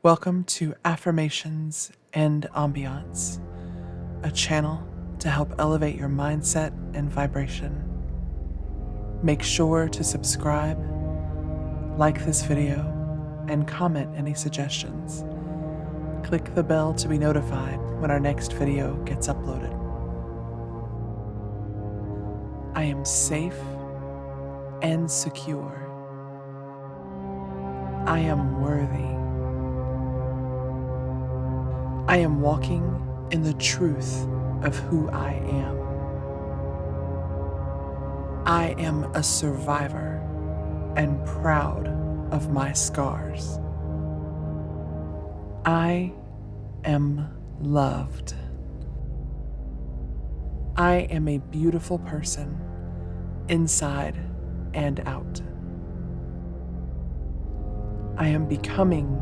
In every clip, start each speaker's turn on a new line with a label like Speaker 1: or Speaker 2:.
Speaker 1: Welcome to Affirmations and Ambience, a channel to help elevate your mindset and vibration. Make sure to subscribe, like this video, and comment any suggestions. Click the bell to be notified when our next video gets uploaded. I am safe and secure. I am worthy. I am walking in the truth of who I am. I am a survivor and proud of my scars. I am loved. I am a beautiful person, inside and out. I am becoming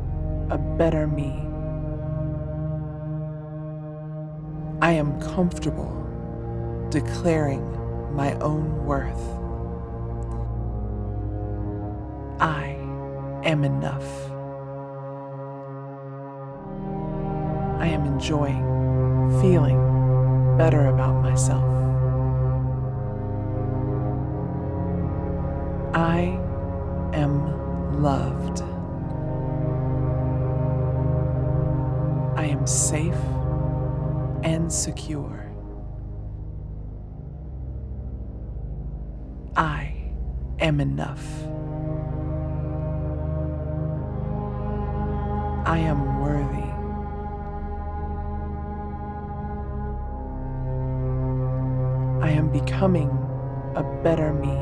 Speaker 1: a better me. I am comfortable declaring my own worth. I am enough. I am enjoying feeling better about myself. I am loved. I am safe and secure. I am enough. I am worthy. I am becoming a better me.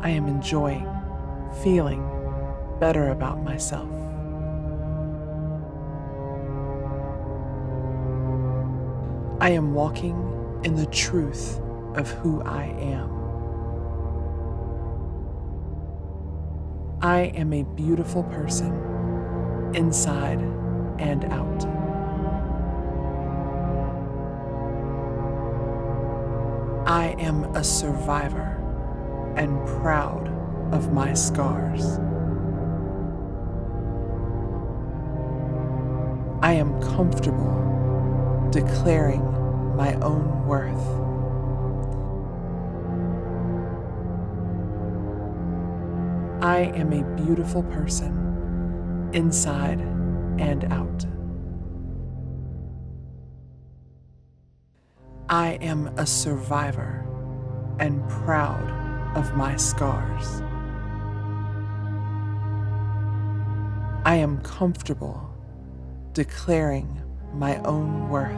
Speaker 1: I am enjoying feeling better about myself. I am walking in the truth of who I am. I am a beautiful person, inside and out. I am a survivor and proud of my scars. I am comfortable declaring my own worth. I am a beautiful person, inside and out. I am a survivor and proud of my scars. I am comfortable declaring my own worth.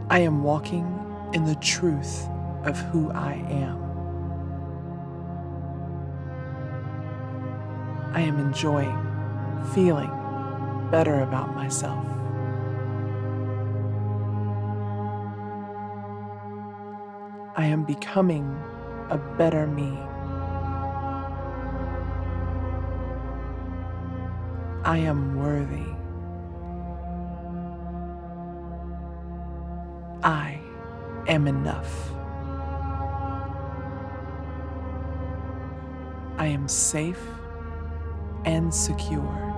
Speaker 1: I am walking in the truth of who I am. I am enjoying feeling better about myself. I am becoming a better me. I am worthy. I am enough. I am safe and secure.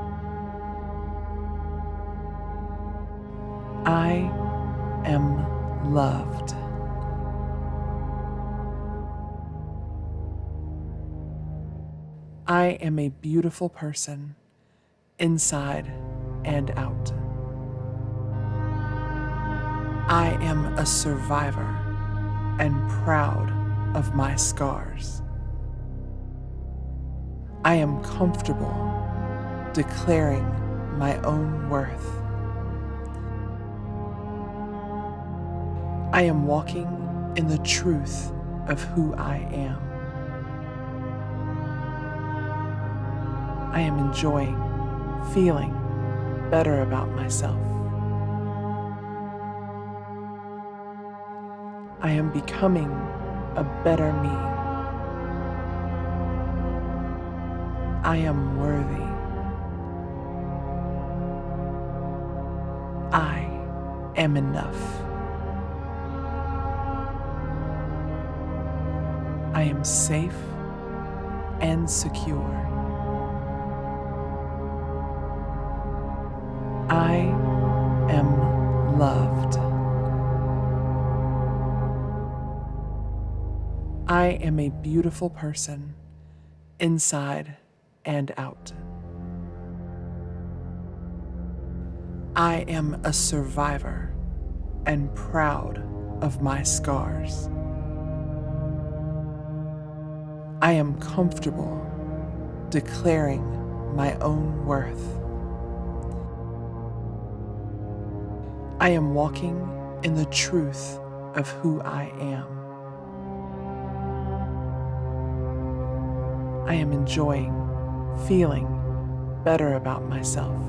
Speaker 1: I am loved. I am a beautiful person, inside and out. I am a survivor and proud of my scars. I am comfortable declaring my own worth. I am walking in the truth of who I am. I am enjoying feeling better about myself. I am becoming a better me. I am worthy. I am enough. I am safe and secure. I am loved. I am a beautiful person, inside and out. I am a survivor and proud of my scars. I am comfortable declaring my own worth. I am walking in the truth of who I am. I am enjoying feeling better about myself.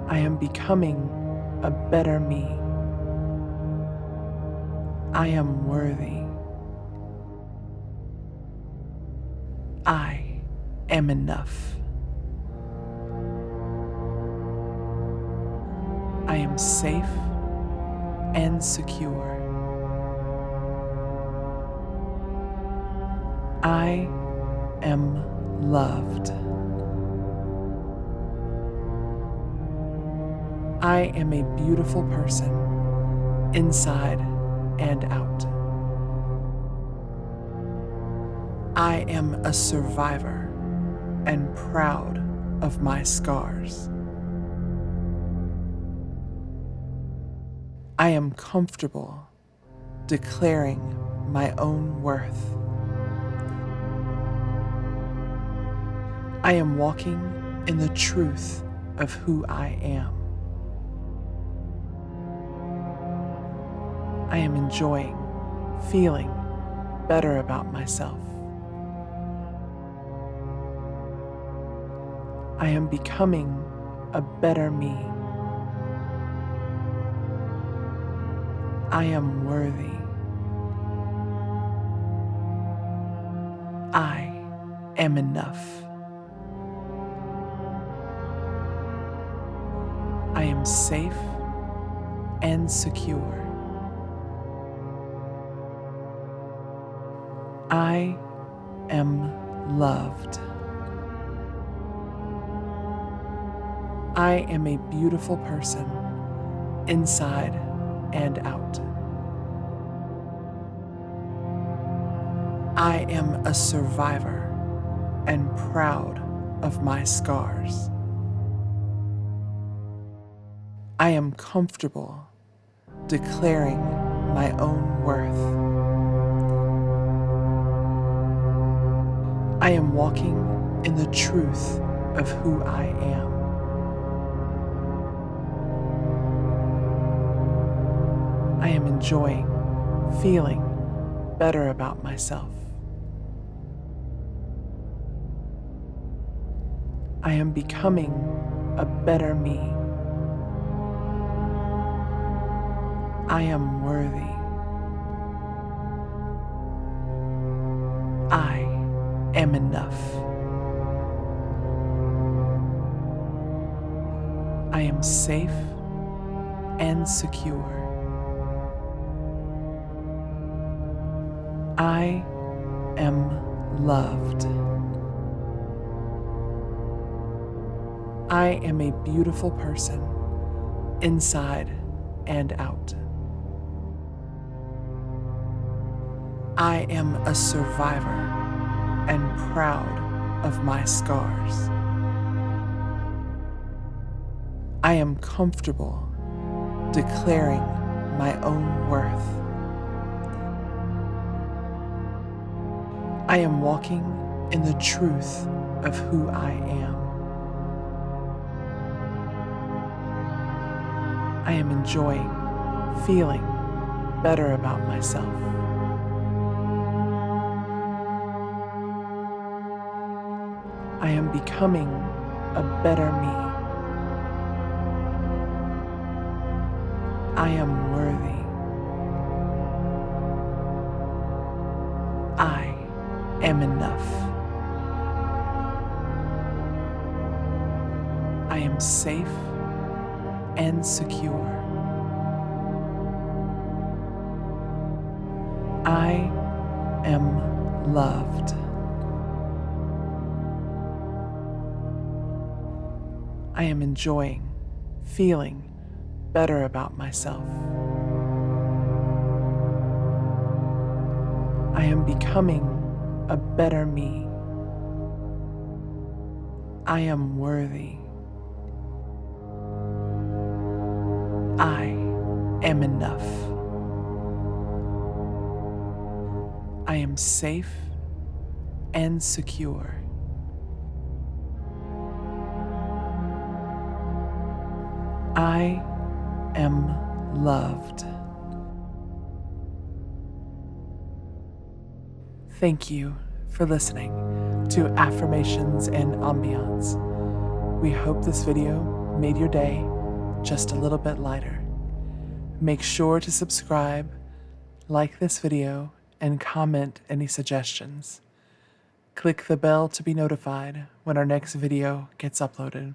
Speaker 1: I am becoming a better me. I am worthy. I am enough. I am safe and secure. I am loved. I am a beautiful person, inside and out. I am a survivor and proud of my scars. I am comfortable declaring my own worth. I am walking in the truth of who I am. I am enjoying feeling better about myself. I am becoming a better me. I am worthy. I am enough. I am safe and secure. I am loved. I am a beautiful person, inside and out. I am a survivor and proud of my scars. I am comfortable declaring my own worth. I am walking in the truth of who I am. I am enjoying feeling better about myself. I am becoming a better me. I am worthy. I am enough. I am safe and secure. I am loved. I am a beautiful person, inside and out. I am a survivor and proud of my scars. I am comfortable declaring my own worth. I am walking in the truth of who I am. I am enjoying feeling better about myself. I am becoming a better me. I am worthy. I am enough. I am safe and secure. I am loved. I am enjoying feeling better about myself. I am becoming a better me. I am worthy. I am enough. I am safe and secure. I am loved. Thank you for listening to Affirmations and Ambience. We hope this video made your day just a little bit lighter. Make sure to subscribe, like this video, and comment any suggestions. Click the bell to be notified when our next video gets uploaded.